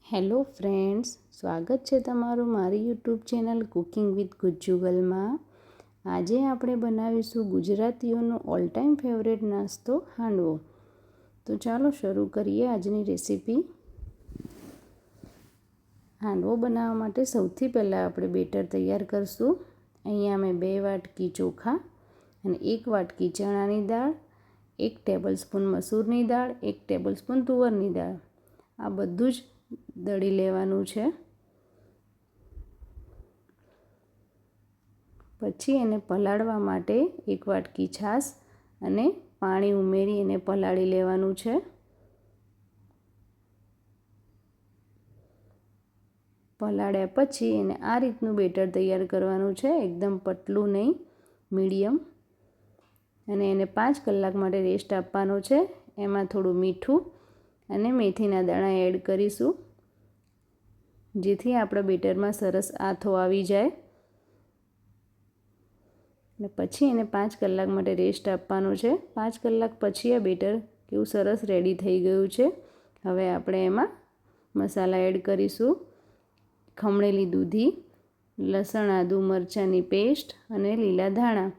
Hello friends, સ્વાગત છે તમારું મારી યુટ્યુબ ચેનલ કુકિંગ વિથ ગુજ્જુગલમાં। આજે આપણે બનાવીશું ગુજરાતીઓનો ઓલ ટાઈમ ફેવરેટ નાસ્તો હાંડવો। તો ચાલો શરૂ કરીએ આજની રેસીપી। હાંડવો બનાવવા માટે સૌથી પહેલાં આપણે બેટર તૈયાર કરશું। અહીંયા મેં 2 વાટકી ચોખા અને 1 વાટકી ચણાની દાળ, 1 ટેબલસ્પૂન મસૂરની દાળ, 1 ટેબલસ્પૂન તુવરની દાળ, આ બધું જ દળી લેવાનું છે। પછી એને પલાળવા માટે 1 વાટકી છાશ અને પાણી ઉમેરી એને પલાળી લેવાનું છે। પલાળ્યા પછી એને આ રીતનું બેટર તૈયાર કરવાનું છે, એકદમ પતલું નહીં, મીડિયમ, અને એને 5 કલાક માટે રેસ્ટ આપવાનો છે। એમાં થોડું મીઠું અને મેથીના દાણા એડ કરીશું, જેથી આપણા બેટરમાં સરસ આથો આવી જાય। અને પછી એને 5 કલાક માટે રેસ્ટ આપવાનો છે। 5 કલાક પછી આ બેટર કેવું સરસ રેડી થઈ ગયું છે। હવે આપણે એમાં મસાલા એડ કરીશું। ખમણેલી દૂધી, લસણ, આદુ, મરચાંની પેસ્ટ અને લીલા ધાણા।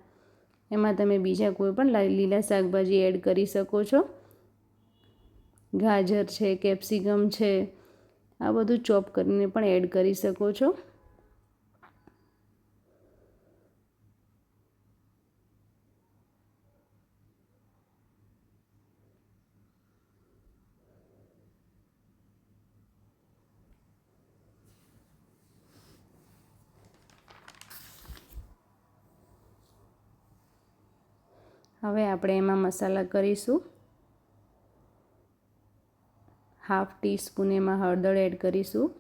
એમાં તમે બીજા કોઈ પણ લીલા શાકભાજી એડ કરી શકો છો। ગાજર છે, કેપ્સિકમ છે, આ બધું ચોપ કરીને પણ એડ કરી શકો છો। હવે આપણે એમાં મસાલા કરીશું। હાફ ટીસ્પૂન એમાં હળદર એડ કરીશું,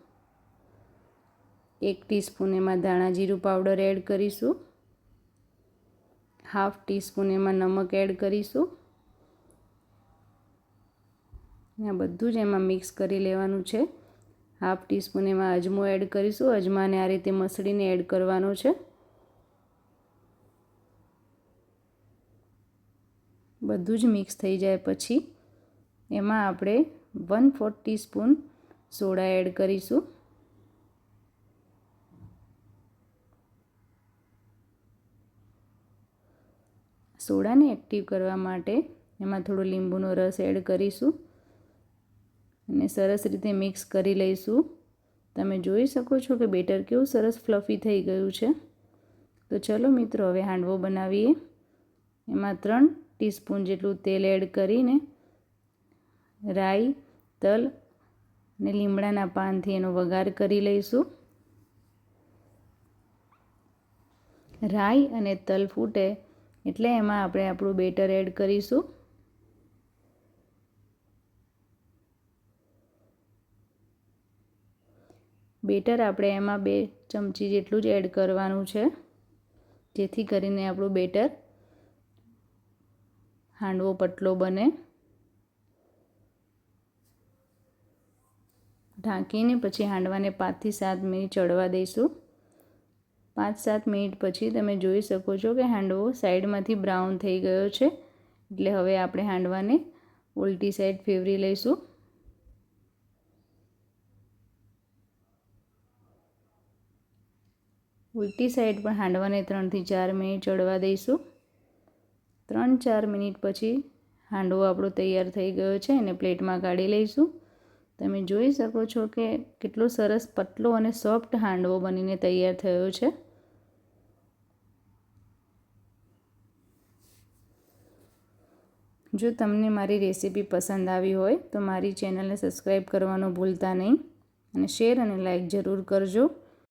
1 ટીસ્પૂન એમાં ધાણા જીરું પાવડર એડ કરીશું, હાફ ટીસ્પૂન એમાં નમક એડ કરીશું। આ બધું જ એમાં મિક્સ કરી લેવાનું છે। હાફ ટીસ્પૂન એમાં અજમો એડ કરીશું, અજમાને આ રીતે મસળીને એડ કરવાનો છે। બધું જ મિક્સ થઈ જાય પછી એમાં આપણે 1/4 ટીસ્પૂન સોડા એડ કરીશું। સોડાને એક્ટિવ કરવા માટે એમાં થોડો લીંબુનો રસ એડ કરીશું અને સરસ રીતે મિક્સ કરી લઈશું। તમે જોઈ શકો છો કે બેટર કેવું સરસ ફ્લફી થઈ ગયું છે। તો ચલો મિત્રો, હવે હાંડવો બનાવીએ। એમાં 3 ટીસ્પૂન જેટલું તેલ એડ કરીને રાઈ, તલ અને લીમડાના પાનથી એનો વઘાર કરી લઈશું। રાઈ અને તલ ફૂટે એટલે એમાં આપણે આપણું બેટર એડ કરીશું। બેટર આપણે એમાં 2 ચમચી જેટલું જ એડ કરવાનું છે, જેથી કરીને આપણું બેટર હાંડવો પતલો બને। ઢાંકીને પછી હાંડવાને 5 થી 7 મિનિટ ચડવા દઈશું। 5-7 મિનિટ પછી તમે જોઈ શકો છો કે હાંડવો સાઈડમાંથી બ્રાઉન થઈ ગયો છે, એટલે હવે આપણે હાંડવાને ઉલટી સાઈડ ફેરવી લઈશું। ઉલટી સાઈડ પણ હાંડવાને 3 થી 4 મિનિટ ચડવા દઈશું। 3-4 મિનિટ પછી હાંડવો આપણો તૈયાર થઈ ગયો છે, એને પ્લેટમાં કાઢી લઈશું। તમે જોઈ શકો છો કે કેટલો સરસ પતલો અને સોફ્ટ હાંડવો બનીને તૈયાર થયો છે। જો તમને મારી રેસીપી પસંદ આવી હોય તો મારી ચેનલને સબસ્ક્રાઈબ કરવાનું ભૂલતા નહીં અને શેર અને લાઈક જરૂર કરજો।